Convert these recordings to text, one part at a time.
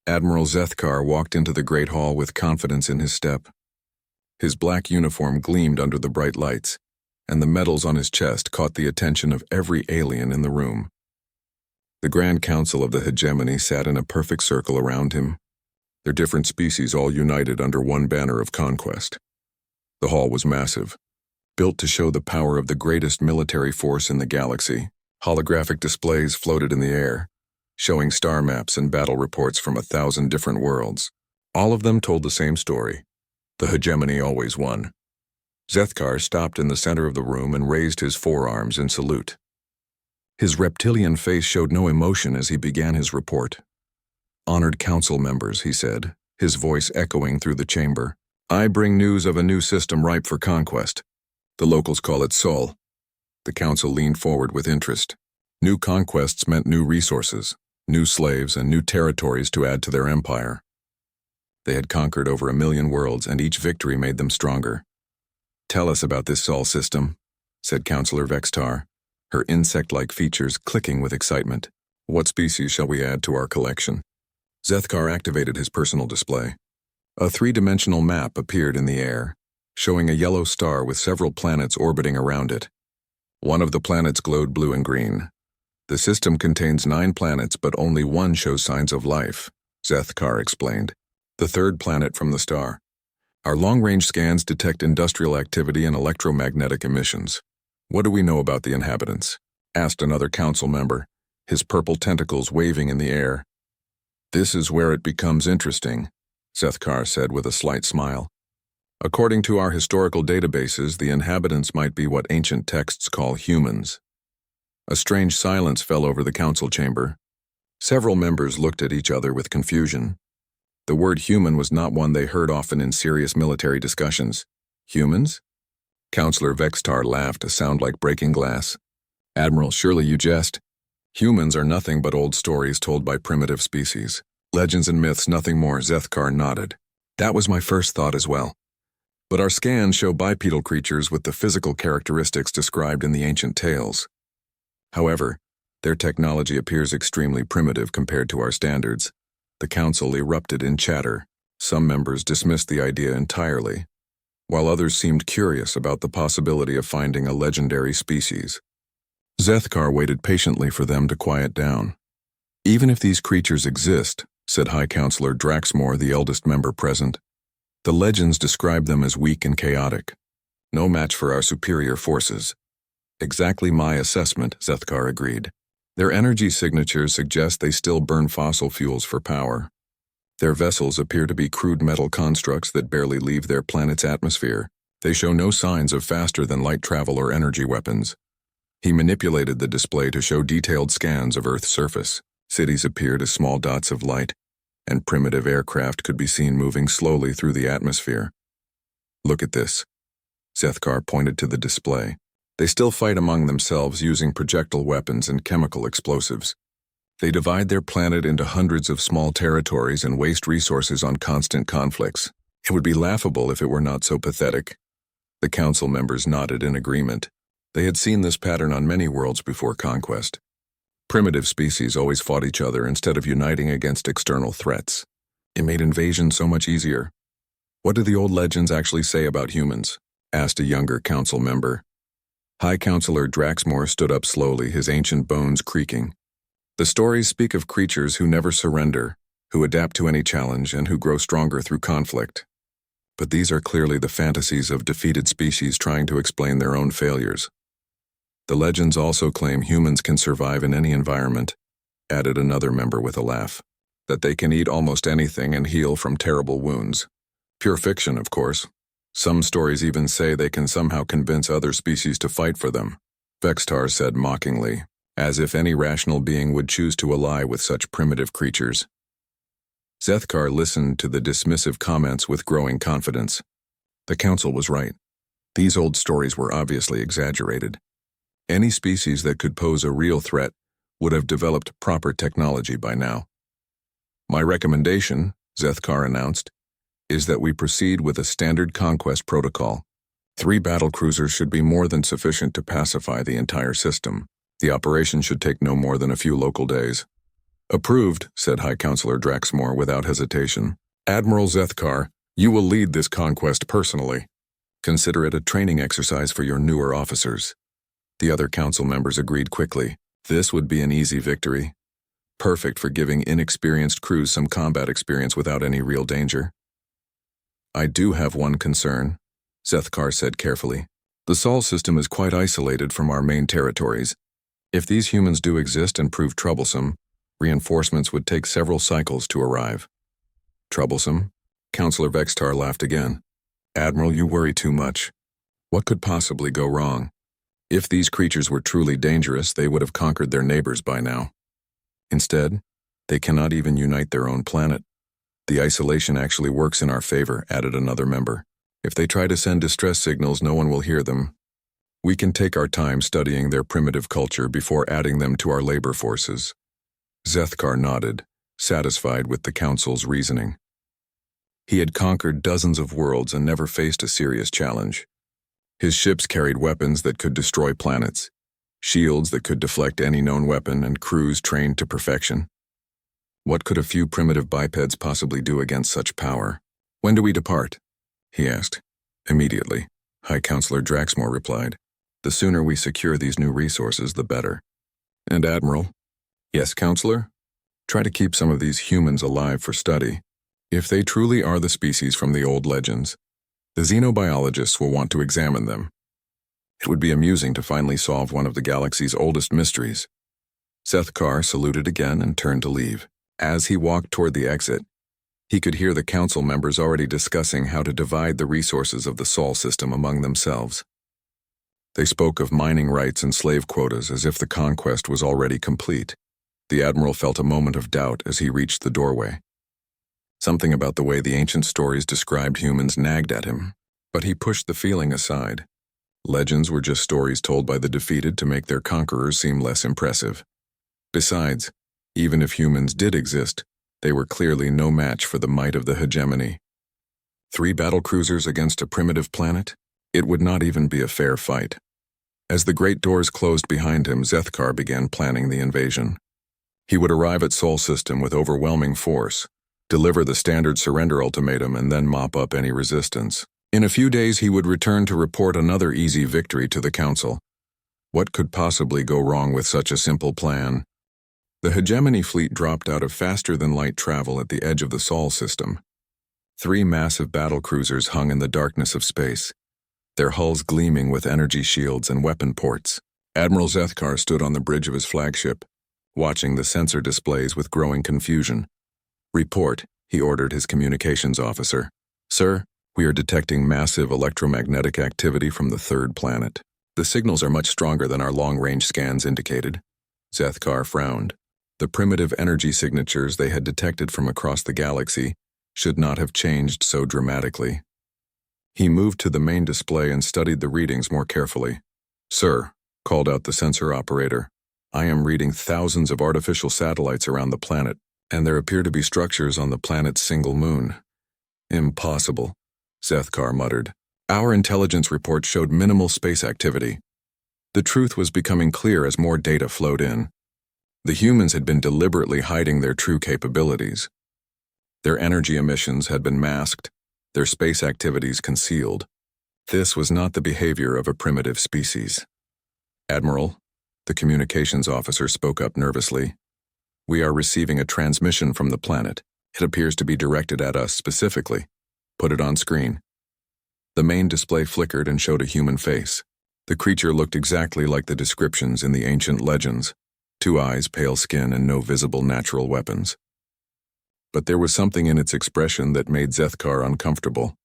Admiral Zethkar walked into the great hall with confidence in his step. His black uniform gleamed under the bright lights, and the medals on his chest caught the attention of every alien in the room. The Grand Council of the Hegemony sat in a perfect circle around him, their different species all united under one banner of conquest. The hall was massive, built to show the power of the greatest military force in the galaxy. Holographic displays floated in the air, showing star maps and battle reports from 1,000 different worlds. All of them told the same story. The Hegemony always won. Zethkar stopped in the center of the room and raised his forearms in salute. His reptilian face showed no emotion as he began his report. "Honored council members," he said, his voice echoing through the chamber. "I bring news of a new system ripe for conquest. The locals call it Sol." The council leaned forward with interest. New conquests meant new resources, new slaves, and new territories to add to their empire. They had conquered over 1,000,000 worlds, and each victory made them stronger. "Tell us about this Sol system," said Councillor Vextar, her insect-like features clicking with excitement. "What species shall we add to our collection?" Zethkar activated his personal display. A three-dimensional map appeared in the air, showing a yellow star with several planets orbiting around it. One of the planets glowed blue and green. "The system contains 9 planets, but only one shows signs of life," Zethkar explained. "The third planet from the star. Our long-range scans detect industrial activity and electromagnetic emissions. What do we know about the inhabitants?" asked another council member, his purple tentacles waving in the air. "This is where it becomes interesting," Zethkar said with a slight smile. "According to our historical databases, the inhabitants might be what ancient texts call humans." A strange silence fell over the council chamber. Several members looked at each other with confusion. The word human was not one they heard often in serious military discussions. "Humans?" Councillor Vextar laughed, a sound like breaking glass. "Admiral, surely you jest. Humans are nothing but old stories told by primitive species. Legends and myths, nothing more." Zethkar nodded. "That was my first thought as well. But our scans show bipedal creatures with the physical characteristics described in the ancient tales. However, their technology appears extremely primitive compared to our standards." The council erupted in chatter. Some members dismissed the idea entirely, while others seemed curious about the possibility of finding a legendary species. Zethkar waited patiently for them to quiet down. "Even if these creatures exist," said High Counselor Draxmore, the eldest member present, "the legends describe them as weak and chaotic. No match for our superior forces." "Exactly my assessment," Zethkar agreed. "Their energy signatures suggest they still burn fossil fuels for power. Their vessels appear to be crude metal constructs that barely leave their planet's atmosphere. They show no signs of faster-than-light travel or energy weapons." He manipulated the display to show detailed scans of Earth's surface. Cities appeared as small dots of light, and primitive aircraft could be seen moving slowly through the atmosphere. "Look at this." Zethkar pointed to the display. "They still fight among themselves using projectile weapons and chemical explosives. They divide their planet into hundreds of small territories and waste resources on constant conflicts. It would be laughable if it were not so pathetic." The council members nodded in agreement. They had seen this pattern on many worlds before conquest. Primitive species always fought each other instead of uniting against external threats. It made invasion so much easier. "What do the old legends actually say about humans?" asked a younger council member. High Counselor Draxmore stood up slowly, his ancient bones creaking. "The stories speak of creatures who never surrender, who adapt to any challenge, and who grow stronger through conflict. But these are clearly the fantasies of defeated species trying to explain their own failures. The legends also claim humans can survive in any environment," added another member with a laugh. "That they can eat almost anything and heal from terrible wounds. Pure fiction, of course. Some stories even say they can somehow convince other species to fight for them," Vextar said mockingly, as if any rational being would choose to ally with such primitive creatures. Zethkar listened to the dismissive comments with growing confidence. The council was right. These old stories were obviously exaggerated. Any species that could pose a real threat would have developed proper technology by now. "My recommendation," Zethkar announced, "is that we proceed with a standard conquest protocol. 3 battlecruisers should be more than sufficient to pacify the entire system. The operation should take no more than a few local days." Approved, said High Counselor Draxmore without hesitation. Admiral Zethkar, you will lead this conquest personally. Consider it a training exercise for your newer officers. The other council members agreed quickly. This would be an easy victory. Perfect for giving inexperienced crews some combat experience without any real danger. I do have one concern, Zethkar said carefully. The Sol system is quite isolated from our main territories. If these humans do exist and prove troublesome, reinforcements would take several cycles to arrive. Troublesome? Counselor Vextar laughed again. Admiral, you worry too much. What could possibly go wrong? If these creatures were truly dangerous, they would have conquered their neighbors by now. Instead, they cannot even unite their own planet. The isolation actually works in our favor, added another member. If they try to send distress signals, no one will hear them. We can take our time studying their primitive culture before adding them to our labor forces. Zethkar nodded, satisfied with the Council's reasoning. He had conquered dozens of worlds and never faced a serious challenge. His ships carried weapons that could destroy planets, shields that could deflect any known weapon, and crews trained to perfection. What could a few primitive bipeds possibly do against such power? When do we depart? He asked. Immediately, High Counselor Draxmore replied. The sooner we secure these new resources, the better. And Admiral? Yes, Counselor? Try to keep some of these humans alive for study. If they truly are the species from the old legends, the xenobiologists will want to examine them. It would be amusing to finally solve one of the galaxy's oldest mysteries. Zethkar saluted again and turned to leave. As he walked toward the exit, he could hear the council members already discussing how to divide the resources of the Sol system among themselves. They spoke of mining rights and slave quotas as if the conquest was already complete. The Admiral felt a moment of doubt as he reached the doorway. Something about the way the ancient stories described humans nagged at him, but he pushed the feeling aside. Legends were just stories told by the defeated to make their conquerors seem less impressive. Besides, even if humans did exist, they were clearly no match for the might of the Hegemony. 3 battlecruisers against a primitive planet? It would not even be a fair fight. As the great doors closed behind him, Zethkar began planning the invasion. He would arrive at Sol System with overwhelming force, deliver the standard surrender ultimatum, and then mop up any resistance. In a few days, he would return to report another easy victory to the Council. What could possibly go wrong with such a simple plan? The Hegemony fleet dropped out of faster-than-light travel at the edge of the Sol system. 3 massive battlecruisers hung in the darkness of space, their hulls gleaming with energy shields and weapon ports. Admiral Zethkar stood on the bridge of his flagship, watching the sensor displays with growing confusion. Report, he ordered his communications officer. Sir, we are detecting massive electromagnetic activity from the 3rd planet. The signals are much stronger than our long-range scans indicated. Zethkar frowned. The primitive energy signatures they had detected from across the galaxy should not have changed so dramatically. He moved to the main display and studied the readings more carefully. Sir, called out the sensor operator, I am reading thousands of artificial satellites around the planet, and there appear to be structures on the planet's single moon. Impossible, Zethkar muttered. Our intelligence report showed minimal space activity. The truth was becoming clear as more data flowed in. The humans had been deliberately hiding their true capabilities. Their energy emissions had been masked, their space activities concealed. This was not the behavior of a primitive species. Admiral, the communications officer spoke up nervously. We are receiving a transmission from the planet. It appears to be directed at us specifically. Put it on screen. The main display flickered and showed a human face. The creature looked exactly like the descriptions in the ancient legends. 2 eyes, pale skin, and no visible natural weapons. But there was something in its expression that made Zethkar uncomfortable.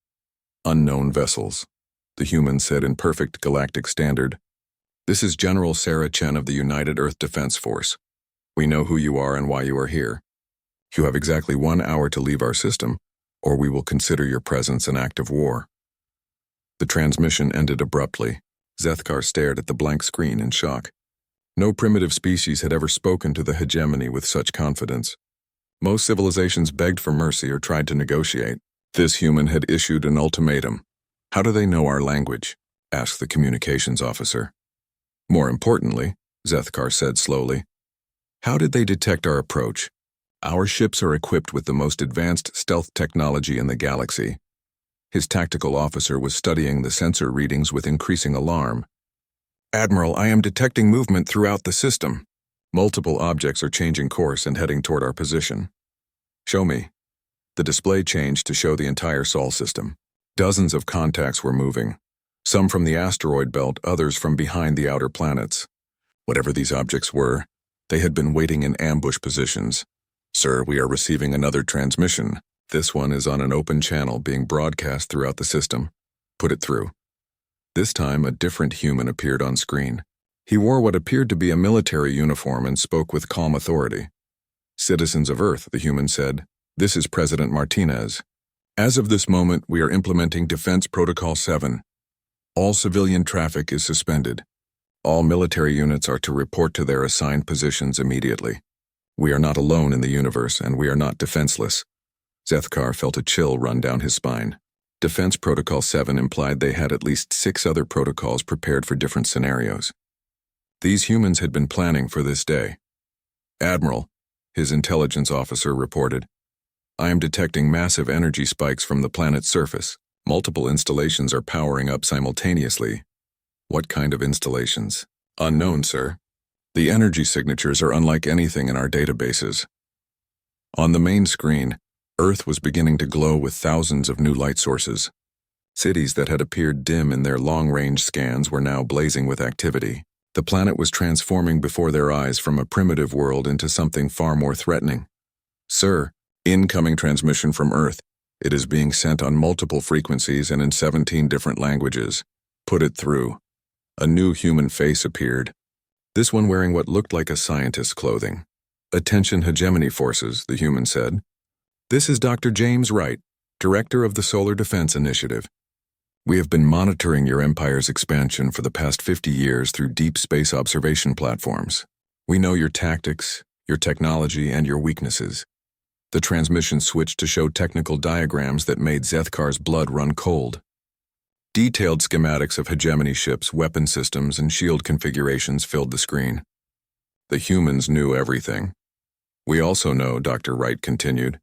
Unknown vessels, the human said in perfect galactic standard. This is General Sarah Chen of the United Earth Defense Force. We know who you are and why you are here. You have exactly 1 hour to leave our system, or we will consider your presence an act of war. The transmission ended abruptly. Zethkar stared at the blank screen in shock. No primitive species had ever spoken to the Hegemony with such confidence. Most civilizations begged for mercy or tried to negotiate. This human had issued an ultimatum. How do they know our language? Asked the communications officer. More importantly, Zethkar said slowly, How did they detect our approach? Our ships are equipped with the most advanced stealth technology in the galaxy. His tactical officer was studying the sensor readings with increasing alarm. Admiral, I am detecting movement throughout the system. Multiple objects are changing course and heading toward our position. Show me. The display changed to show the entire Sol system. Dozens of contacts were moving. Some from the asteroid belt, others from behind the outer planets. Whatever these objects were, they had been waiting in ambush positions. Sir, we are receiving another transmission. This one is on an open channel being broadcast throughout the system. Put it through. This time, a different human appeared on screen. He wore what appeared to be a military uniform and spoke with calm authority. Citizens of Earth, the human said, this is President Martinez. As of this moment, we are implementing Defense Protocol 7. All civilian traffic is suspended. All military units are to report to their assigned positions immediately. We are not alone in the universe, and we are not defenseless. Zethkar felt a chill run down his spine. Defense Protocol 7 implied they had at least 6 other protocols prepared for different scenarios. These humans had been planning for this day. Admiral, his intelligence officer reported, I am detecting massive energy spikes from the planet's surface. Multiple installations are powering up simultaneously. What kind of installations? Unknown, sir. The energy signatures are unlike anything in our databases. On the main screen, Earth was beginning to glow with thousands of new light sources. Cities that had appeared dim in their long-range scans were now blazing with activity. The planet was transforming before their eyes from a primitive world into something far more threatening. Sir, incoming transmission from Earth. It is being sent on multiple frequencies and in 17 different languages. Put it through. A new human face appeared. This one wearing what looked like a scientist's clothing. Attention Hegemony forces, the human said. This is Dr. James Wright, Director of the Solar Defense Initiative. We have been monitoring your empire's expansion for the past 50 years through deep space observation platforms. We know your tactics, your technology, and your weaknesses. The transmission switched to show technical diagrams that made Zethkar's blood run cold. Detailed schematics of Hegemony ships, weapon systems, and shield configurations filled the screen. The humans knew everything. We also know, Dr. Wright continued,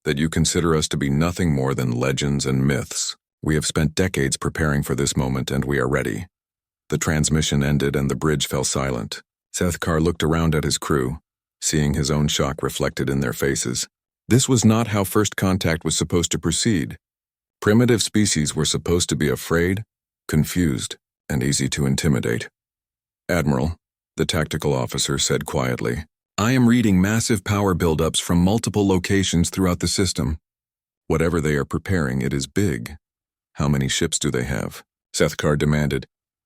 that you consider us to be nothing more than legends and myths. We have spent decades preparing for this moment, and we are ready. The transmission ended and the bridge fell silent. Zethkar looked around at his crew, seeing his own shock reflected in their faces. This was not how first contact was supposed to proceed. Primitive species were supposed to be afraid, confused, and easy to intimidate. Admiral, the tactical officer said quietly, I am reading massive power buildups from multiple locations throughout the system. Whatever they are preparing, it is big. How many ships do they have? Zethkar demanded.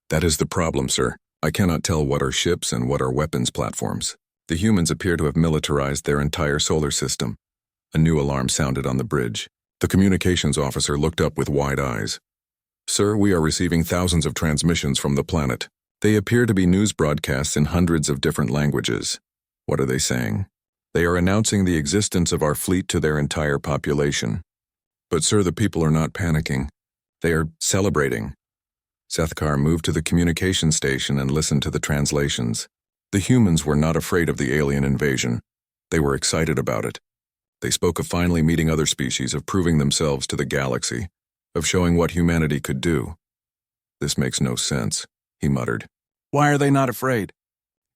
That is the problem, sir. I cannot tell what are ships and what are weapons platforms. The humans appear to have militarized their entire solar system. A new alarm sounded on the bridge. The communications officer looked up with wide eyes. Sir, we are receiving thousands of transmissions from the planet. They appear to be news broadcasts in hundreds of different languages. What are they saying? They are announcing the existence of our fleet to their entire population. But sir, the people are not panicking. They are celebrating. Zethkar moved to the communication station and listened to the translations. The humans were not afraid of the alien invasion. They were excited about it. They spoke of finally meeting other species, of proving themselves to the galaxy, of showing what humanity could do. This makes no sense, he muttered. Why are they not afraid?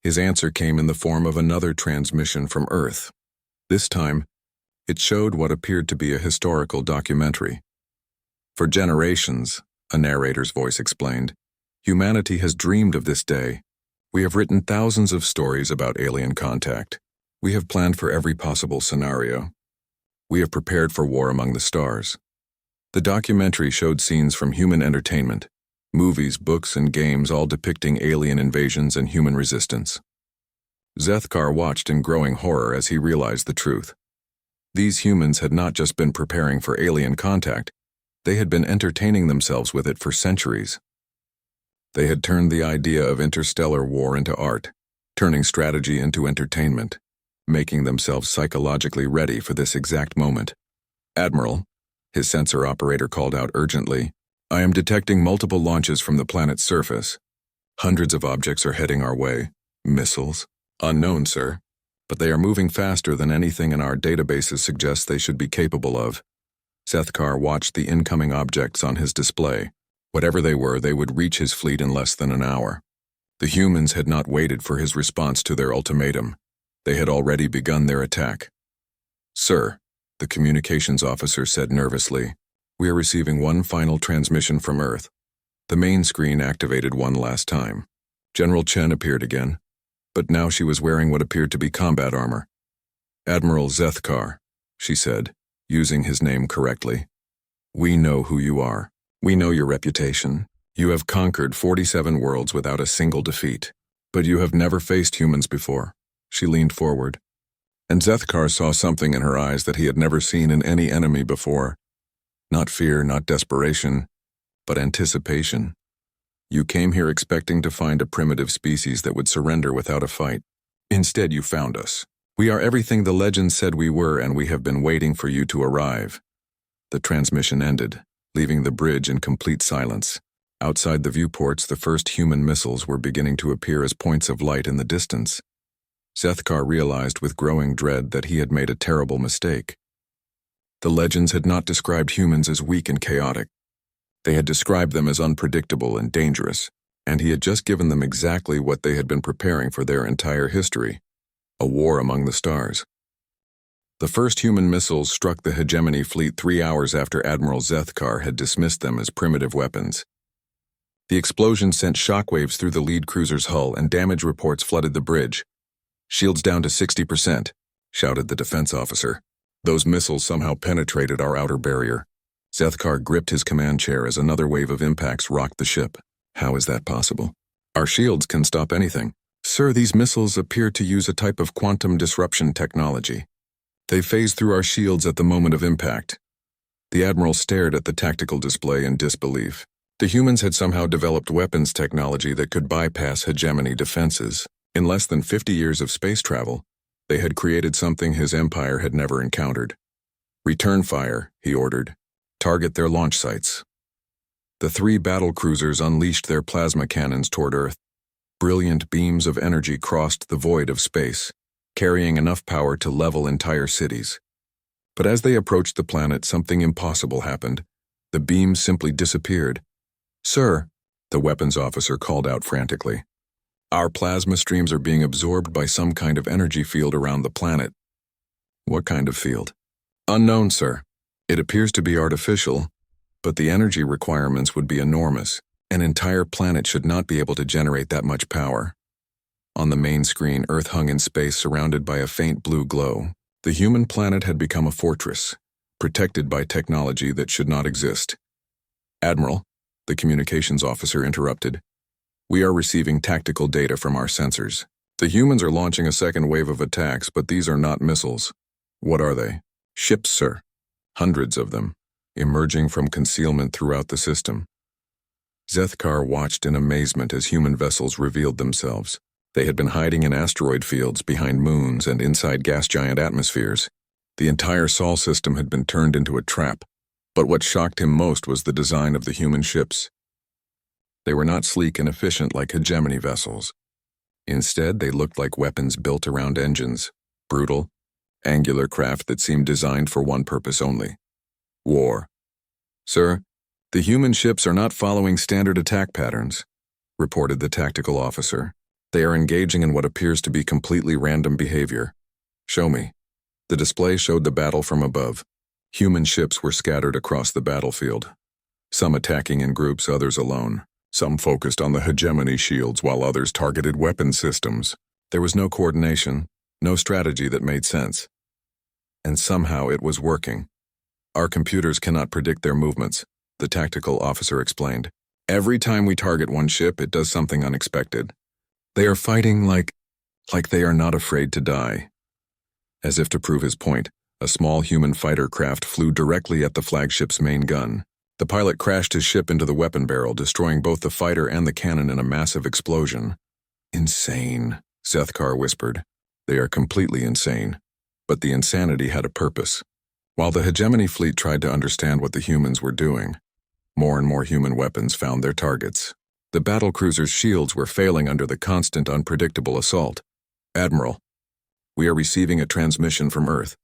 His answer came in the form of another transmission from Earth. This time, it showed what appeared to be a historical documentary. For generations, a narrator's voice explained, humanity has dreamed of this day. We have written thousands of stories about alien contact. We have planned for every possible scenario. We have prepared for war among the stars. The documentary showed scenes from human entertainment, movies, books, and games all depicting alien invasions and human resistance. Zethkar watched in growing horror as he realized the truth. These humans had not just been preparing for alien contact, they had been entertaining themselves with it for centuries. They had turned the idea of interstellar war into art, turning strategy into entertainment, making themselves psychologically ready for this exact moment. Admiral, his sensor operator called out urgently, I am detecting multiple launches from the planet's surface. Hundreds of objects are heading our way. Missiles? Unknown, sir. but they are moving faster than anything in our databases suggests they should be capable of. Sethkar watched the incoming objects on his display. Whatever they were, they would reach his fleet in less than an hour. The humans had not waited for his response to their ultimatum. They had already begun their attack. "Sir," the communications officer said nervously, "we are receiving one final transmission from Earth." The main screen activated one last time. General Chen appeared again, but now she was wearing what appeared to be combat armor. "Admiral Sethkar," she said, using his name correctly. "We know who you are. We know your reputation. You have conquered 47 worlds without a single defeat. But you have never faced humans before." She leaned forward, and Sethkar saw something in her eyes that he had never seen in any enemy before. Not fear, not desperation, but anticipation. "You came here expecting to find a primitive species that would surrender without a fight. Instead, you found us. We are everything the legends said we were, and we have been waiting for you to arrive." The transmission ended, leaving the bridge in complete silence. Outside the viewports, the first human missiles were beginning to appear as points of light in the distance. Sethkar realized with growing dread that he had made a terrible mistake. The legends had not described humans as weak and chaotic. They had described them as unpredictable and dangerous, and he had just given them exactly what they had been preparing for their entire history: a war among the stars. The first human missiles struck the Hegemany fleet 3 hours after Admiral Sethkar had dismissed them as primitive weapons. The explosion sent shockwaves through the lead cruiser's hull, and damage reports flooded the bridge. "Shields down to 60%, shouted the defense officer. "Those missiles somehow penetrated our outer barrier." Sethkar gripped his command chair as another wave of impacts rocked the ship. "How is that possible? Our shields can stop anything." "Sir, these missiles appear to use a type of quantum disruption technology. They phase through our shields at the moment of impact." The Admiral stared at the tactical display in disbelief. The humans had somehow developed weapons technology that could bypass hegemony defenses. In less than 50 years of space travel, they had created something his empire had never encountered. "Return fire," he ordered. "Target their launch sites." The 3 battle cruisers unleashed their plasma cannons toward Earth. Brilliant beams of energy crossed the void of space, carrying enough power to level entire cities. But as they approached the planet, something impossible happened. The beams simply disappeared. "Sir," the weapons officer called out frantically, "our plasma streams are being absorbed by some kind of energy field around the planet." "What kind of field?" "Unknown, sir. It appears to be artificial, but the energy requirements would be enormous. An entire planet should not be able to generate that much power." On the main screen, Earth hung in space, surrounded by a faint blue glow. The human planet had become a fortress, protected by technology that should not exist. "Admiral," the communications officer interrupted, "we are receiving tactical data from our sensors. The humans are launching a second wave of attacks, but these are not missiles." "What are they?" "Ships, sir. Hundreds of them, emerging from concealment throughout the system." Sethkar watched in amazement as human vessels revealed themselves. They had been hiding in asteroid fields, behind moons, and inside gas giant atmospheres. The entire Sol system had been turned into a trap. But what shocked him most was the design of the human ships. They were not sleek and efficient like hegemony vessels. Instead, they looked like weapons built around engines, brutal, angular craft that seemed designed for one purpose only: war. "Sir, the human ships are not following standard attack patterns," reported the tactical officer. "They are engaging in what appears to be completely random behavior." "Show me." The display showed the battle from above. Human ships were scattered across the battlefield, some attacking in groups, others alone. Some focused on the hegemony shields, while others targeted weapon systems. There was no coordination, no strategy that made sense. And somehow it was working. "Our computers cannot predict their movements," the tactical officer explained. "Every time we target one ship, it does something unexpected. They are fighting like they are not afraid to die." As if to prove his point, a small human fighter craft flew directly at the flagship's main gun. The pilot crashed his ship into the weapon barrel, destroying both the fighter and the cannon in a massive explosion. "Insane," Sethkar whispered. "They are completely insane." But the insanity had a purpose. While the hegemony fleet tried to understand what the humans were doing, more and more human weapons found their targets. The battlecruiser's shields were failing under the constant, unpredictable assault. "Admiral," We are receiving a transmission from Earth.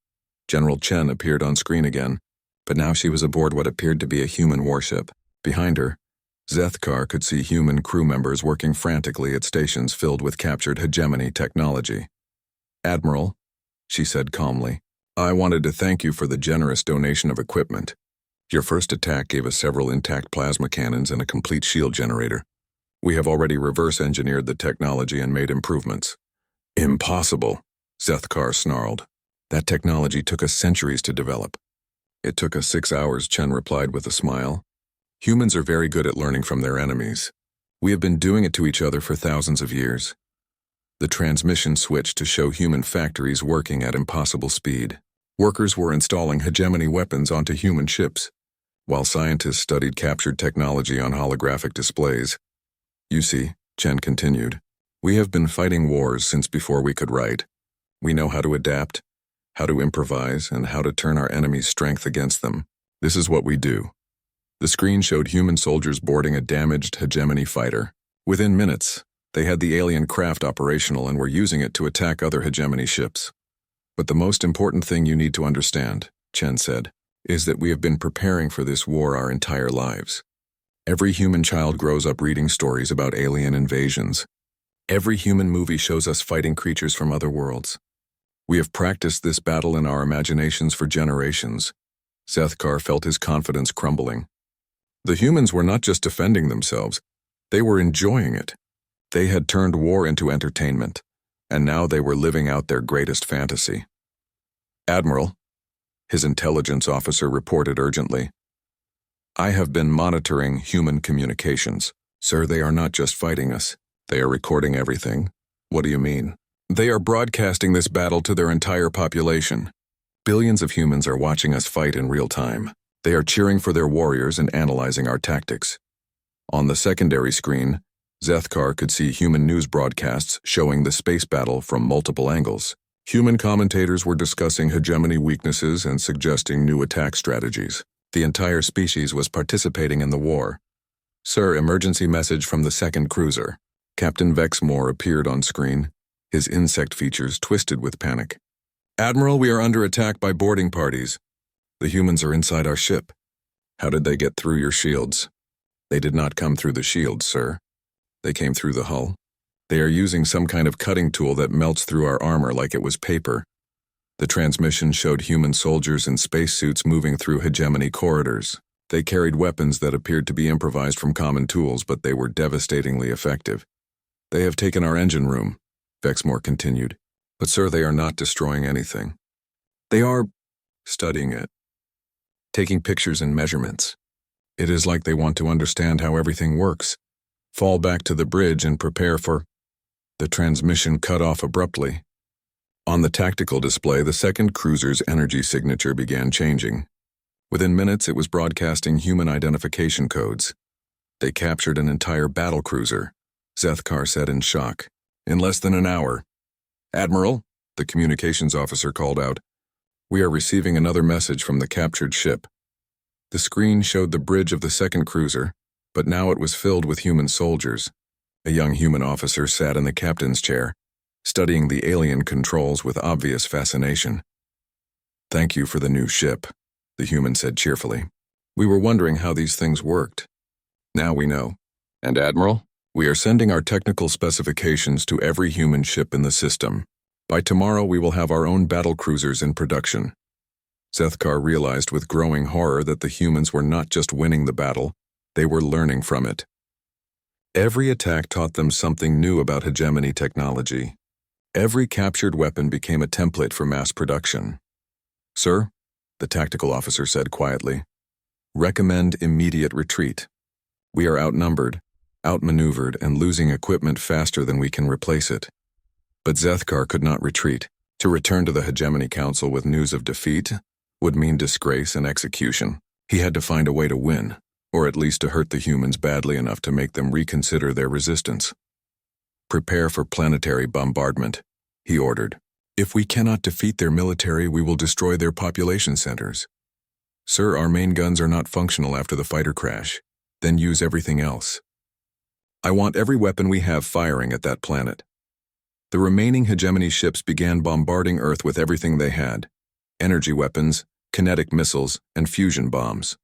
General Chen appeared on screen again, but now she was aboard what appeared to be a human warship. Behind her, Zethkar could see human crew members working frantically at stations filled with captured hegemony technology. "Admiral," she said calmly, "I wanted to thank you for the generous donation of equipment. Your first attack gave us several intact plasma cannons and a complete shield generator. We have already reverse-engineered the technology and made improvements." "Impossible," Zethkar snarled. "That technology took us centuries to develop." "It took us 6 hours," Chen replied with a smile. "Humans are very good at learning from their enemies. We have been doing it to each other for thousands of years." The transmission switched to show human factories working at impossible speed. Workers were installing hegemony weapons onto human ships, while scientists studied captured technology on holographic displays. "You see," Chen continued, "we have been fighting wars since before we could write. We know how to adapt, how to improvise, and how to turn our enemy's strength against them. This is what we do." The screen showed human soldiers boarding a damaged hegemony fighter. Within minutes, they had the alien craft operational and were using it to attack other hegemony ships. "But the most important thing you need to understand," Chen said, "is that we have been preparing for this war our entire lives. Every human child grows up reading stories about alien invasions. Every human movie shows us fighting creatures from other worlds. We have practiced this battle in our imaginations for generations." Zethkar felt his confidence crumbling. The humans were not just defending themselves, they were enjoying it. They had turned war into entertainment, and now they were living out their greatest fantasy. "Admiral," his intelligence officer reported urgently, "I have been monitoring human communications. Sir, they are not just fighting us. They are recording everything." "What do you mean?" "They are broadcasting this battle to their entire population. Billions of humans are watching us fight in real time. They are cheering for their warriors and analyzing our tactics." On the secondary screen, Zethkar could see human news broadcasts showing the space battle from multiple angles. Human commentators were discussing hegemony weaknesses and suggesting new attack strategies. The entire species was participating in the war. "Sir, emergency message from the second cruiser." Captain Vexmore appeared on screen, his insect features twisted with panic. "Admiral, we are under attack by boarding parties. The humans are inside our ship." "How did they get through your shields?" "They did not come through the shields, sir. They came through the hull. They are using some kind of cutting tool that melts through our armor like it was paper." The transmission showed human soldiers in spacesuits moving through hegemony corridors. They carried weapons that appeared to be improvised from common tools, but they were devastatingly effective. "They have taken our engine room," Vexmore continued. "But sir, they are not destroying anything. They are studying it, taking pictures and measurements. It is like they want to understand how everything works. Fall back to the bridge and prepare for—" The transmission cut off abruptly. On the tactical display, the second cruiser's energy signature began changing. Within minutes, it was broadcasting human identification codes. "They captured an entire battle cruiser," Zethkar said in shock. "In less than an hour." "Admiral," the communications officer called out, "we are receiving another message from the captured ship." The screen showed the bridge of the second cruiser, but now it was filled with human soldiers. A young human officer sat in the captain's chair, studying the alien controls with obvious fascination. "Thank you for the new ship," the human said cheerfully. "We were wondering how these things worked. Now we know. And Admiral, we are sending our technical specifications to every human ship in the system. By tomorrow we will have our own battle cruisers in production." Zethkar realized with growing horror that the humans were not just winning the battle, they were learning from it. Every attack taught them something new about hegemony technology. Every captured weapon became a template for mass production. "Sir," the tactical officer said quietly, "recommend immediate retreat. We are outnumbered, outmaneuvered, and losing equipment faster than we can replace it." But Zethkar could not retreat. To return to the Hegemony Council with news of defeat would mean disgrace and execution. He had to find a way to win, or at least to hurt the humans badly enough to make them reconsider their resistance. "Prepare for planetary bombardment," he ordered. "If we cannot defeat their military, we will destroy their population centers." "Sir, our main guns are not functional after the fighter crash. Then use everything else." "I want every weapon we have firing at that planet." The remaining Hegemony ships began bombarding Earth with everything they had: energy weapons, kinetic missiles, and fusion bombs.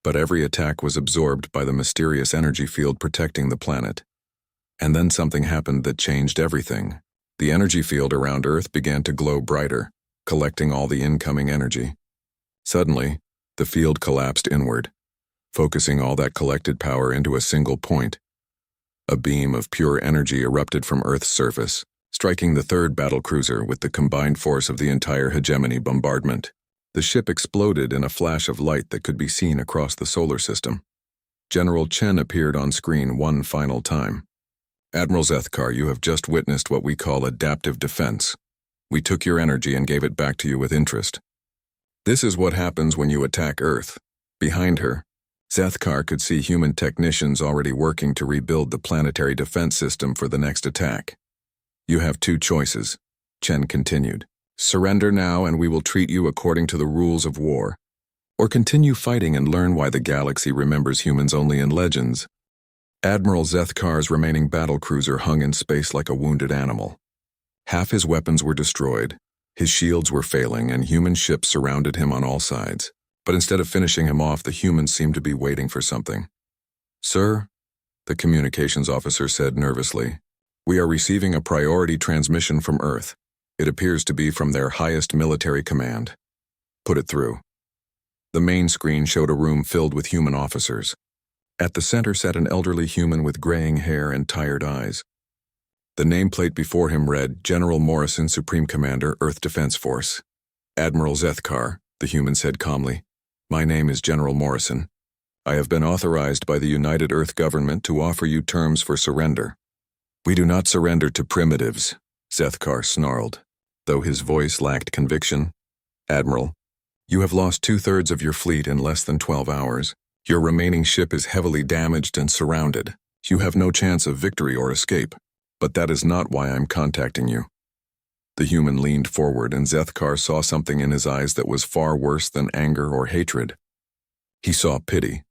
But every attack was absorbed by the mysterious energy field protecting the planet. And then something happened that changed everything. The energy field around Earth began to glow brighter, collecting all the incoming energy. Suddenly, the field collapsed inward, focusing all that collected power into a single point. A beam of pure energy erupted from Earth's surface, striking the third battlecruiser with the combined force of the entire Hegemony bombardment. The ship exploded in a flash of light that could be seen across the solar system. General Chen appeared on screen one final time. "Admiral Zethkar, you have just witnessed what we call adaptive defense. We took your energy and gave it back to you with interest. This is what happens when you attack Earth." Behind her, Zethkar could see human technicians already working to rebuild the planetary defense system for the next attack. "You have two choices," Chen continued. "Surrender now and we will treat you according to the rules of war. Or continue fighting and learn why the galaxy remembers humans only in legends." Admiral Zethkar's remaining battlecruiser hung in space like a wounded animal. Half his weapons were destroyed, his shields were failing, and human ships surrounded him on all sides. But instead of finishing him off, the humans seemed to be waiting for something. "Sir," the communications officer said nervously, "we are receiving a priority transmission from Earth. It appears to be from their highest military command." "Put it through." The main screen showed a room filled with human officers. At the center sat an elderly human with graying hair and tired eyes. The nameplate before him read, "General Morrison, Supreme Commander, Earth Defense Force." "Admiral Zethkar," the human said calmly, "my name is General Morrison. I have been authorized by the United Earth Government to offer you terms for surrender." "We do not surrender to primitives," Zethkar snarled, though his voice lacked conviction. "Admiral, you have lost 2/3 of your fleet in less than 12 hours. Your remaining ship is heavily damaged and surrounded. You have no chance of victory or escape. But that is not why I'm contacting you." The human leaned forward, and Zethkar saw something in his eyes that was far worse than anger or hatred. He saw pity.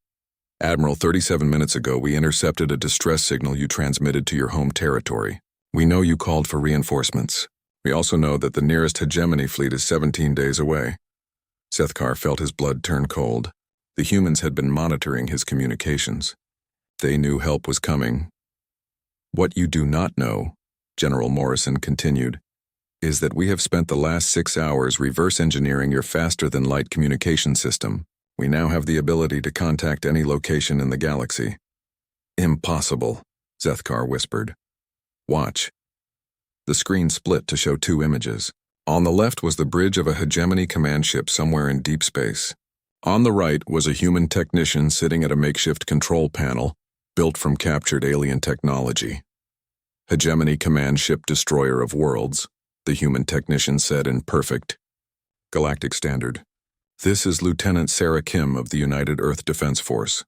"Admiral, 37 minutes ago we intercepted a distress signal you transmitted to your home territory. We know you called for reinforcements. We also know that the nearest Hegemony fleet is 17 days away." Zethkar felt his blood turn cold. The humans had been monitoring his communications. They knew help was coming. "What you do not know," General Morrison continued, "is that we have spent the last 6 hours reverse engineering your faster-than-light communication system. We now have the ability to contact any location in the galaxy." "Impossible," Zethkar whispered. "Watch." The screen split to show two images. On the left was the bridge of a Hegemony command ship somewhere in deep space. On the right was a human technician sitting at a makeshift control panel built from captured alien technology. "Hegemony command ship destroyer of worlds," the human technician said in perfect Galactic standard. "This is Lieutenant Sarah Kim of the United Earth Defense Force.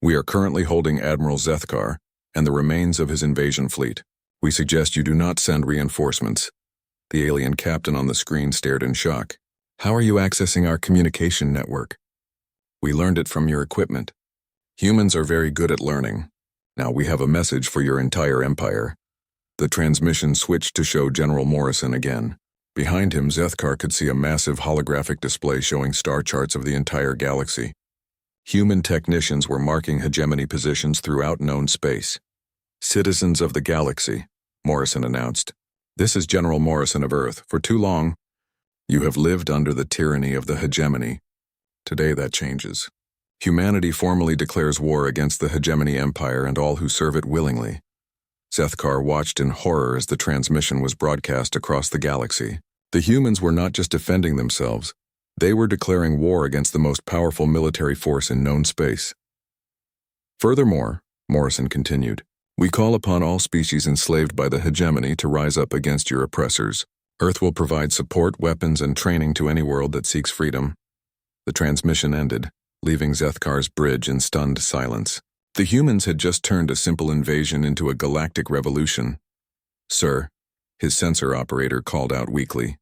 We are currently holding Admiral Zethkar and the remains of his invasion fleet. We suggest you do not send reinforcements." The alien captain on the screen stared in shock. "How are you accessing our communication network?" "We learned it from your equipment. Humans are very good at learning. Now we have a message for your entire empire." The transmission switched to show General Morrison again. Behind him, Zethkar could see a massive holographic display showing star charts of the entire galaxy. Human technicians were marking Hegemony positions throughout known space. "Citizens of the galaxy," Morrison announced. "This is General Morrison of Earth. For too long, you have lived under the tyranny of the Hegemony. Today that changes. Humanity formally declares war against the Hegemony Empire and all who serve it willingly." Zethkar watched in horror as the transmission was broadcast across the galaxy. The humans were not just defending themselves, they were declaring war against the most powerful military force in known space. "Furthermore," Morrison continued, "we call upon all species enslaved by the Hegemony to rise up against your oppressors. Earth will provide support, weapons, and training to any world that seeks freedom." The transmission ended, leaving Zethkar's bridge in stunned silence. The humans had just turned a simple invasion into a galactic revolution. "Sir," his sensor operator called out weakly,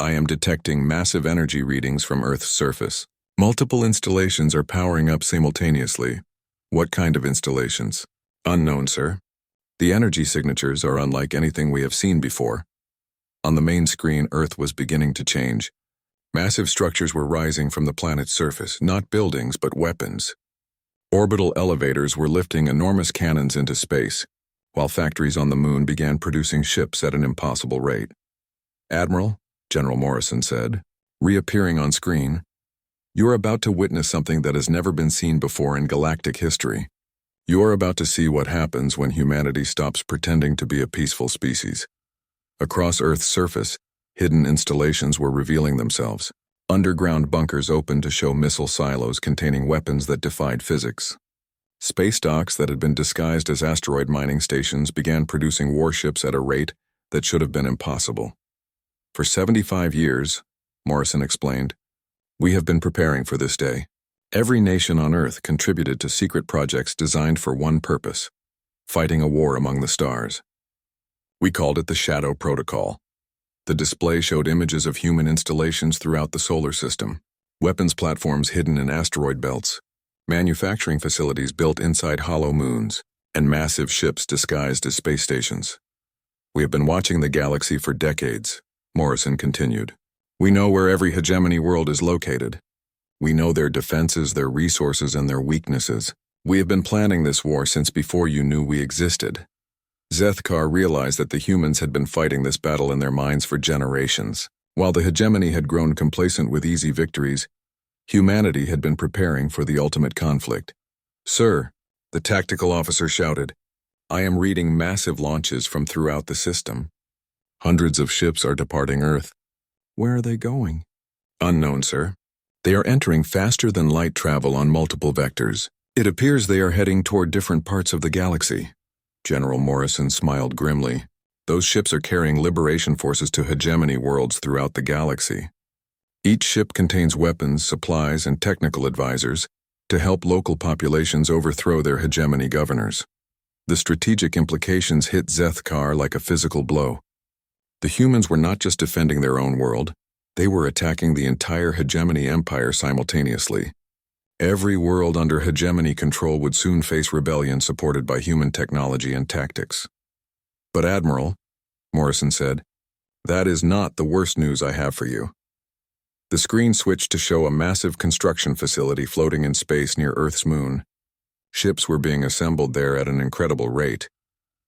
"I am detecting massive energy readings from Earth's surface. Multiple installations are powering up simultaneously." "What kind of installations?" "Unknown, sir." The energy signatures are unlike anything we have seen before. On the main screen, Earth was beginning to change. Massive structures were rising from the planet's surface, not buildings, but weapons. Orbital elevators were lifting enormous cannons into space, while factories on the moon began producing ships at an impossible rate. "Admiral," General Morrison said, reappearing on screen, "you are about to witness something that has never been seen before in galactic history. You are about to see what happens when humanity stops pretending to be a peaceful species." Across Earth's surface, hidden installations were revealing themselves. Underground bunkers opened to show missile silos containing weapons that defied physics. Space docks that had been disguised as asteroid mining stations began producing warships at a rate that should have been impossible. "For 75 years, Morrison explained, we have been preparing for this day. Every nation on Earth contributed to secret projects designed for one purpose: fighting a war among the stars. We called it the Shadow Protocol. The display showed images of human installations throughout the solar system, weapons platforms hidden in asteroid belts, manufacturing facilities built inside hollow moons, and massive ships disguised as space stations. We have been watching the galaxy for decades," Morrison continued. "We know where every hegemony world is located. We know their defenses, their resources, and their weaknesses. We have been planning this war since before you knew we existed." Zethkar realized that the humans had been fighting this battle in their minds for generations. While the hegemony had grown complacent with easy victories, humanity had been preparing for the ultimate conflict. "Sir," the tactical officer shouted, "I am reading massive launches from throughout the system. Hundreds of ships are departing Earth." "Where are they going?" "Unknown, sir. They are entering faster than light travel on multiple vectors. It appears they are heading toward different parts of the galaxy." General Morrison smiled grimly. "Those ships are carrying liberation forces to hegemony worlds throughout the galaxy. Each ship contains weapons, supplies, and technical advisors to help local populations overthrow their hegemony governors." The strategic implications hit Zethkar like a physical blow. The humans were not just defending their own world, they were attacking the entire hegemony empire simultaneously. Every world under hegemony control would soon face rebellion supported by human technology and tactics. "But Admiral," Morrison said, "that is not the worst news I have for you." The screen switched to show a massive construction facility floating in space near Earth's moon. Ships were being assembled there at an incredible rate,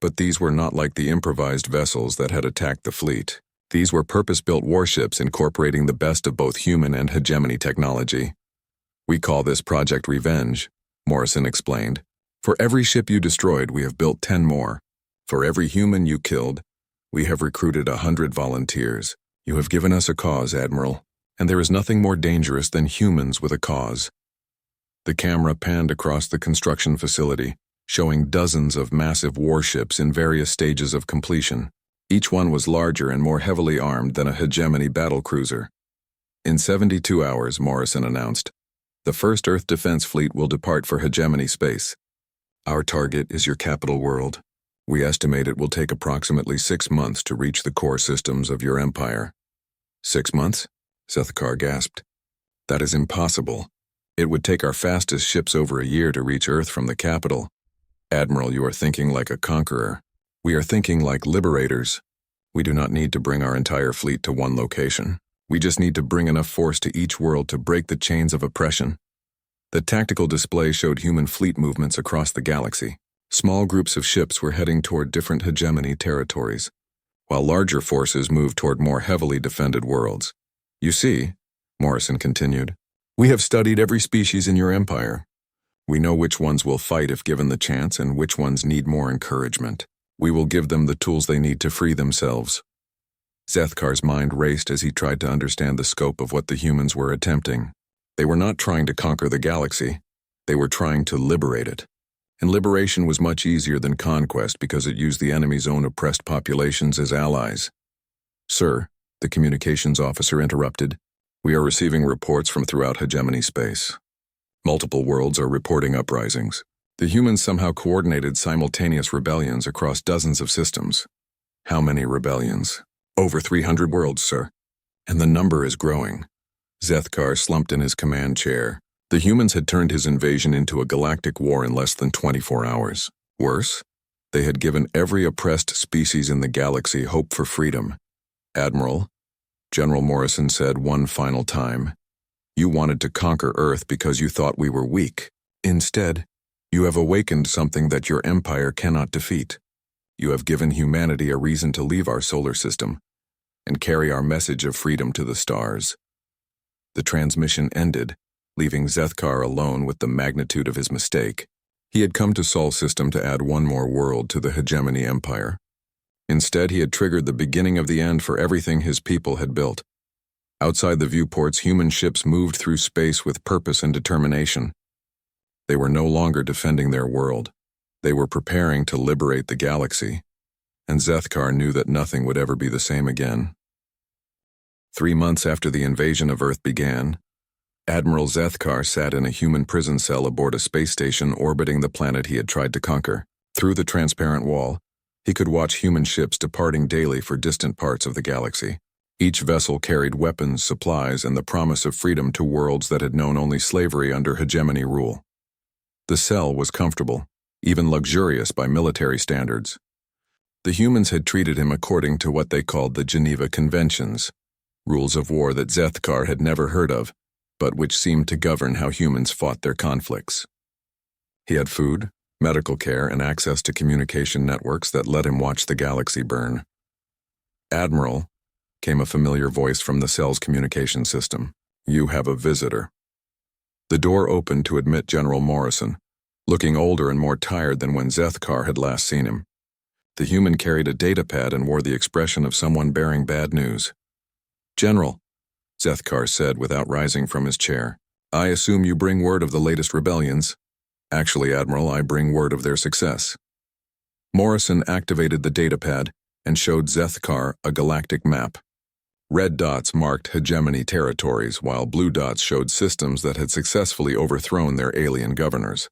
but these were not like the improvised vessels that had attacked the fleet. These were purpose-built warships incorporating the best of both human and hegemony technology. "We call this Project Revenge," Morrison explained. "For every ship you destroyed, we have built 10 more. For every human you killed, we have recruited 100 volunteers. You have given us a cause, Admiral, and there is nothing more dangerous than humans with a cause." The camera panned across the construction facility, showing dozens of massive warships in various stages of completion. Each one was larger and more heavily armed than a hegemony battlecruiser. "In 72 hours, Morrison announced, the first Earth defense fleet will depart for hegemony space. Our target is your capital world. We estimate it will take approximately 6 months to reach the core systems of your empire." "6 months?" Zethkar gasped. "That is impossible. It would take our fastest ships over a year to reach Earth from the capital." "Admiral, you are thinking like a conqueror. We are thinking like liberators. We do not need to bring our entire fleet to one location. We just need to bring enough force to each world to break the chains of oppression." The tactical display showed human fleet movements across the galaxy. Small groups of ships were heading toward different hegemony territories, while larger forces moved toward more heavily defended worlds. "You see," Morrison continued, "we have studied every species in your empire. We know which ones will fight if given the chance and which ones need more encouragement. We will give them the tools they need to free themselves." Zethkar's mind raced as he tried to understand the scope of what the humans were attempting. They were not trying to conquer the galaxy. They were trying to liberate it. And liberation was much easier than conquest because it used the enemy's own oppressed populations as allies. "Sir," the communications officer interrupted, "we are receiving reports from throughout hegemony space. Multiple worlds are reporting uprisings. The humans somehow coordinated simultaneous rebellions across dozens of systems." "How many rebellions?" "Over 300 worlds, sir. And the number is growing." Zethkar slumped in his command chair. The humans had turned his invasion into a galactic war in less than 24 hours. "Worse?" They had given every oppressed species in the galaxy hope for freedom. "Admiral," General Morrison said one final time, "you wanted to conquer Earth because you thought we were weak. Instead, you have awakened something that your empire cannot defeat. You have given humanity a reason to leave our solar system and carry our message of freedom to the stars." The transmission ended, leaving Zethkar alone with the magnitude of his mistake. He had come to Sol System to add one more world to the Hegemony Empire. Instead, he had triggered the beginning of the end for everything his people had built. Outside the viewports, human ships moved through space with purpose and determination. They were no longer defending their world. They were preparing to liberate the galaxy, and Zethkar knew that nothing would ever be the same again. 3 months after the invasion of Earth began, Admiral Zethkar sat in a human prison cell aboard a space station orbiting the planet he had tried to conquer. Through the transparent wall, he could watch human ships departing daily for distant parts of the galaxy. Each vessel carried weapons, supplies, and the promise of freedom to worlds that had known only slavery under hegemony rule. The cell was comfortable, even luxurious by military standards. The humans had treated him according to what they called the Geneva Conventions, rules of war that Zethkar had never heard of, but which seemed to govern how humans fought their conflicts. He had food, medical care, and access to communication networks that let him watch the galaxy burn. "Admiral," came a familiar voice from the cell's communication system. "You have a visitor." The door opened to admit General Morrison, looking older and more tired than when Zethkar had last seen him. The human carried a datapad and wore the expression of someone bearing bad news. "General," Zethkar said without rising from his chair, "I assume you bring word of the latest rebellions." "Actually, Admiral, I bring word of their success." Morrison activated the datapad and showed Zethkar a galactic map. Red dots marked hegemony territories, while blue dots showed systems that had successfully overthrown their alien governors.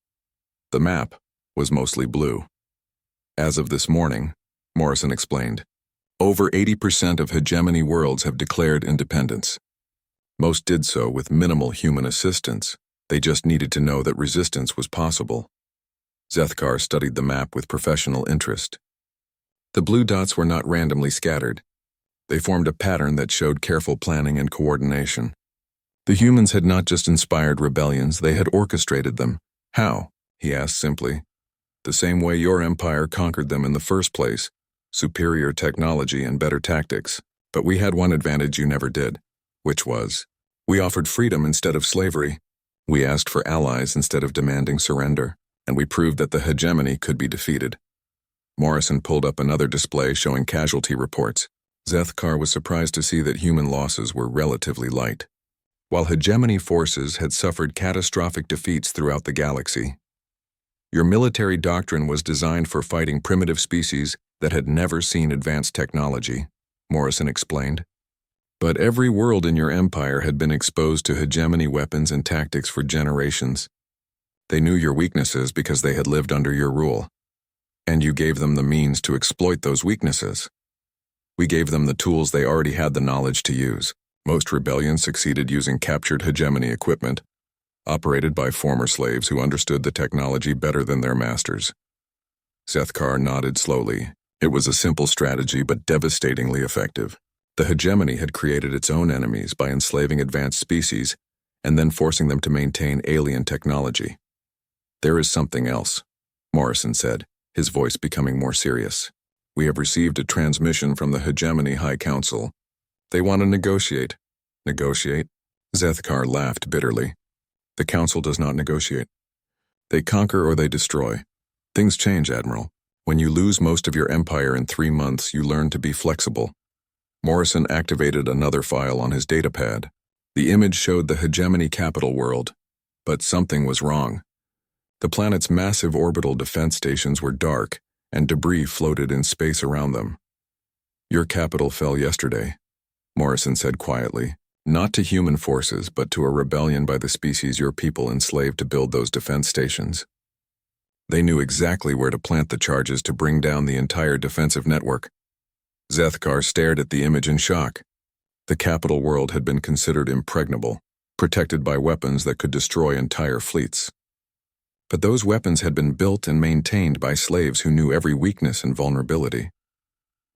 The map was mostly blue. "As of this morning," Morrison explained, "over 80% of hegemony worlds have declared independence. Most did so with minimal human assistance. They just needed to know that resistance was possible." Zethkar studied the map with professional interest. The blue dots were not randomly scattered. They formed a pattern that showed careful planning and coordination. The humans had not just inspired rebellions, they had orchestrated them. "How?" he asked simply. "The same way your empire conquered them in the first place. Superior technology and better tactics. But we had one advantage you never did. Which was, we offered freedom instead of slavery. We asked for allies instead of demanding surrender, and we proved that the hegemony could be defeated." Morrison pulled up another display showing casualty reports. Zethkar was surprised to see that human losses were relatively light, while hegemony forces had suffered catastrophic defeats throughout the galaxy. "Your military doctrine was designed for fighting primitive species that had never seen advanced technology," Morrison explained. "But every world in your empire had been exposed to hegemony weapons and tactics for generations. They knew your weaknesses because they had lived under your rule, and you gave them the means to exploit those weaknesses. We gave them the tools they already had the knowledge to use. Most rebellions succeeded using captured hegemony equipment, operated by former slaves who understood the technology better than their masters." Zethkar nodded slowly. It was a simple strategy but devastatingly effective. The hegemony had created its own enemies by enslaving advanced species and then forcing them to maintain alien technology. "There is something else," Morrison said, his voice becoming more serious. "We have received a transmission from the Hegemony High Council. They want to negotiate." "Negotiate?" Zethkar laughed bitterly. "The Council does not negotiate. They conquer or they destroy. Things change, Admiral. When you lose most of your empire in 3 months, you learn to be flexible." Morrison activated another file on his datapad. The image showed the hegemony capital world, but something was wrong. The planet's massive orbital defense stations were dark, and debris floated in space around them. "Your capital fell yesterday," Morrison said quietly, "not to human forces, but to a rebellion by the species your people enslaved to build those defense stations. They knew exactly where to plant the charges to bring down the entire defensive network." Zethkar stared at the image in shock. The capital world had been considered impregnable, protected by weapons that could destroy entire fleets. But those weapons had been built and maintained by slaves who knew every weakness and vulnerability.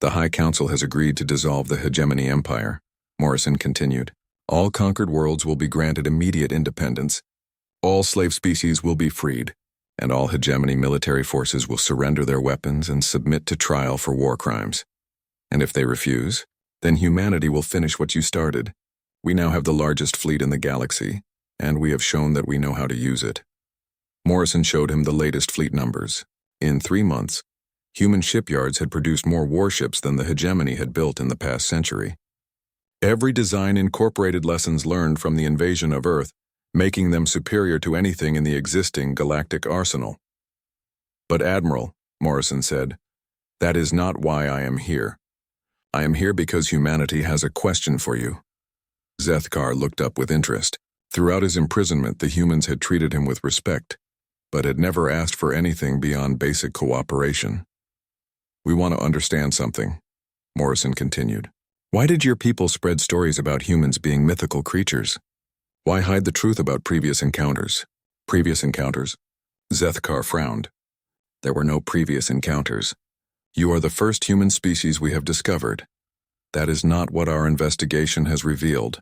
The High Council has agreed to dissolve the Hegemony Empire, Morrison continued. All conquered worlds will be granted immediate independence. All slave species will be freed, and all Hegemony military forces will surrender their weapons and submit to trial for war crimes. And if they refuse, then humanity will finish what you started. We now have the largest fleet in the galaxy, and we have shown that we know how to use it. Morrison showed him the latest fleet numbers. In 3 months, human shipyards had produced more warships than the Hegemony had built in the past century. Every design incorporated lessons learned from the invasion of Earth, making them superior to anything in the existing galactic arsenal. But Admiral, Morrison said, that is not why I am here. I am here because humanity has a question for you. Zethkar looked up with interest. Throughout his imprisonment, the humans had treated him with respect, but had never asked for anything beyond basic cooperation. We want to understand something, Morrison continued. Why did your people spread stories about humans being mythical creatures? Why hide the truth about previous encounters? Previous encounters? Zethkar frowned. There were no previous encounters. You are the first human species we have discovered. That is not what our investigation has revealed.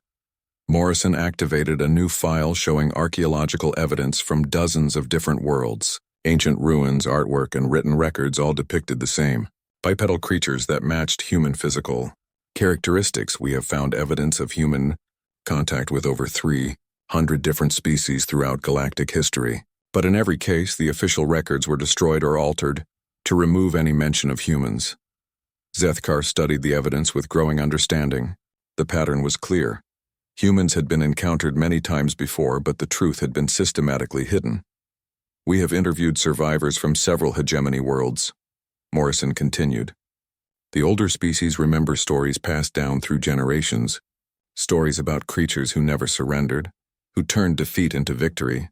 Morrison activated a new file showing archaeological evidence from dozens of different worlds. Ancient ruins, artwork, and written records all depicted the same. Bipedal creatures that matched human physical characteristics. We have found evidence of human contact with over 300 different species throughout galactic history. But in every case, the official records were destroyed or altered to remove any mention of humans. Zethkar studied the evidence with growing understanding. The pattern was clear. Humans had been encountered many times before, but the truth had been systematically hidden. We have interviewed survivors from several Hegemony worlds, Morrison continued. The older species remember stories passed down through generations, stories about creatures who never surrendered, who turned defeat into victory,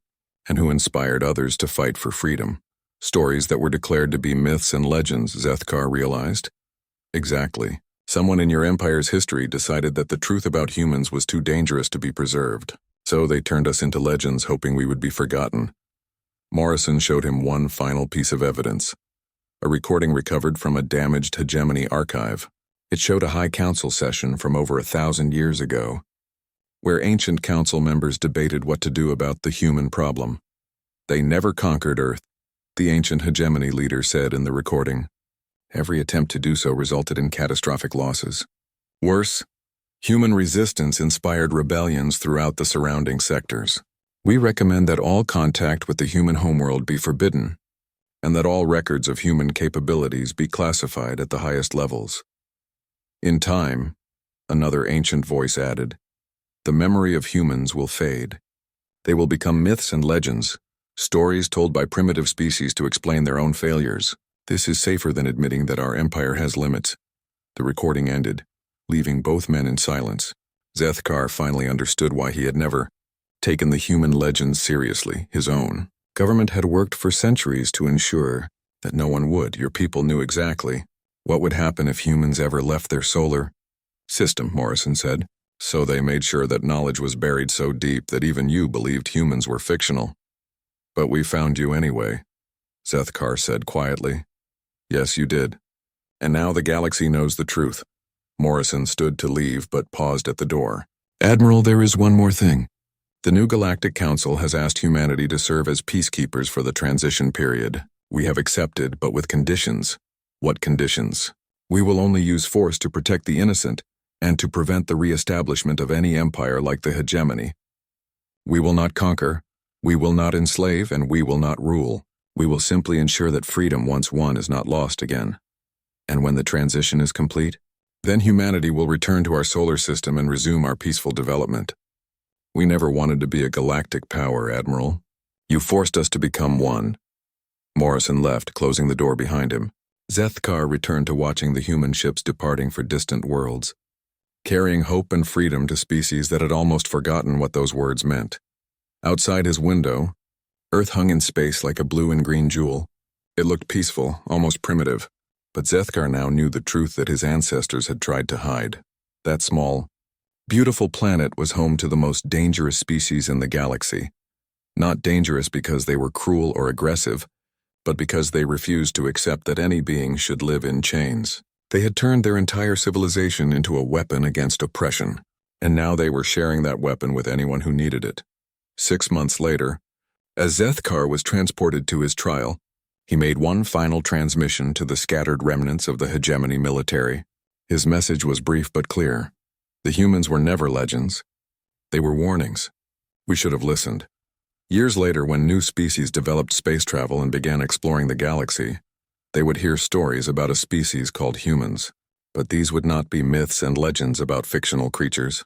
and who inspired others to fight for freedom. Stories that were declared to be myths and legends, Zethkar realized. Exactly. Someone in your empire's history decided that the truth about humans was too dangerous to be preserved. So they turned us into legends, hoping we would be forgotten. Morrison showed him one final piece of evidence. A recording recovered from a damaged Hegemony archive. It showed a High Council session from over 1,000 years ago, where ancient council members debated what to do about the human problem. They never conquered Earth, the ancient Hegemony leader said in the recording. Every attempt to do so resulted in catastrophic losses. Worse, human resistance inspired rebellions throughout the surrounding sectors. We recommend that all contact with the human homeworld be forbidden, and that all records of human capabilities be classified at the highest levels. In time, another ancient voice added, the memory of humans will fade. They will become myths and legends, stories told by primitive species to explain their own failures. This is safer than admitting that our empire has limits. The recording ended, leaving both men in silence. Zethkar finally understood why he had never taken the human legends seriously, his own. Government had worked for centuries to ensure that no one would. Your people knew exactly what would happen if humans ever left their solar system, Morrison said. So they made sure that knowledge was buried so deep that even you believed humans were fictional. But we found you anyway, Zethkar said quietly. Yes, you did. And now the galaxy knows the truth. Morrison stood to leave but paused at the door. Admiral, there is one more thing. The new Galactic Council has asked humanity to serve as peacekeepers for the transition period. We have accepted, but with conditions. What conditions? We will only use force to protect the innocent and to prevent the re-establishment of any empire like the Hegemony. We will not conquer, we will not enslave, and we will not rule. We will simply ensure that freedom once won is not lost again. And when the transition is complete, then humanity will return to our solar system and resume our peaceful development. We never wanted to be a galactic power, Admiral. You forced us to become one. Morrison left, closing the door behind him. Zethkar returned to watching the human ships departing for distant worlds, carrying hope and freedom to species that had almost forgotten what those words meant. Outside his window, Earth hung in space like a blue and green jewel. It looked peaceful, almost primitive, but Zethkar now knew the truth that his ancestors had tried to hide. That small, beautiful planet was home to the most dangerous species in the galaxy. Not dangerous because they were cruel or aggressive, but because they refused to accept that any being should live in chains. They had turned their entire civilization into a weapon against oppression, and now they were sharing that weapon with anyone who needed it. 6 months later, as Zethkar was transported to his trial, he made one final transmission to the scattered remnants of the Hegemony military. His message was brief but clear. The humans were never legends. They were warnings. We should have listened. Years later, when new species developed space travel and began exploring the galaxy, they would hear stories about a species called humans. But these would not be myths and legends about fictional creatures.